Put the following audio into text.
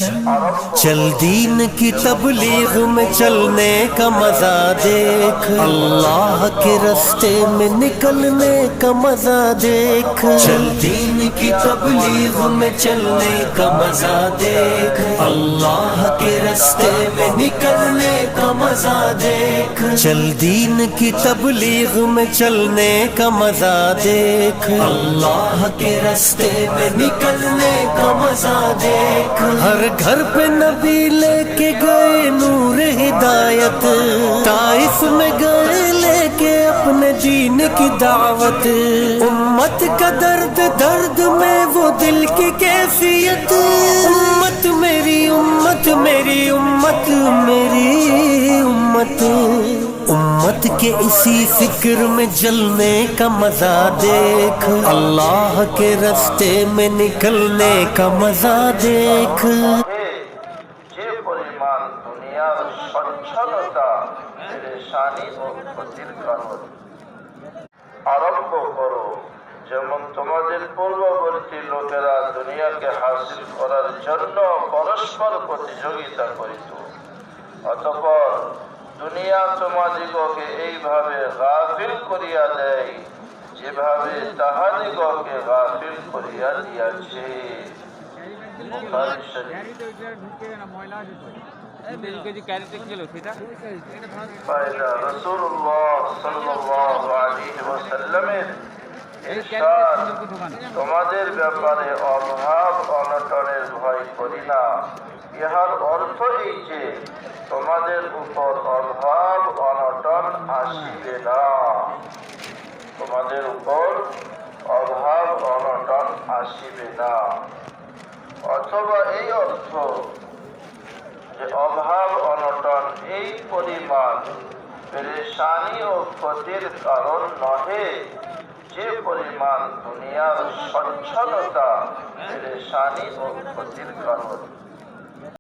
चल दीन की तबलीग में चलने का मजा देख, अल्लाह के रास्ते में निकलने का मजा देख। चल दीन की तबलीग में चलने का मजा देख, अल्लाह के रास्ते में निकलने का मजा देख। चल दीन की तबलीग में चलने का मजा देख, अल्लाह के रास्ते में निकलने का मजा देख। हर घर पे नबी लेके गए नूर हिदायत, ताइफ में गए लेके अपने जीने की दावत। उम्मत का दर्द दर्द में वो दिल की कैफियत, उम्मत मेरी उम्मत मेरी उम्मत मेरी उम्मत। उम्मत के इसी फिक्र में जलने का मजा देख, अल्लाह के रास्ते में निकलने का मजा देख। যে পরিমাণ দুনিয়ার সচ্ছলতা পেরেশানি ও ক্ষতির কারণ আরম্ভ করো, যেমন তোমাদের পূর্ববর্তী লোকেরা দুনিয়াকে হাসিল করার জন্য পরস্পর প্রতিযোগিতা করিত। অতঃপর দুনিয়া তোমাদিগকে এইভাবে গাফিল করিয়া দেয় যেভাবে তাহাদিগকে গাফিল করিয়া দিয়াছে। বুখারী শরীফ। ফায়দা রাসূলুল্লাহ সাল্লাল্লাহু আলাইহি ওয়াসাল্লামের ইরশাদ, তোমাদের ব্যাপারে অভাব অনটনের ভয় করি না। ইহার অর্থ এই যে তোমাদের উপর অভাব অনটন আসিবে না, তোমাদের উপর অভাব অনটন আসিবে না। অথবা এই অর্থ যে অভাব অনটন এই পরিমাণ পেরেশানি ও ক্ষতির কারণ নহে যে পরিমাণ দুনিয়ার সচ্ছলতা পেরেশানি ও ক্ষতির কারণ।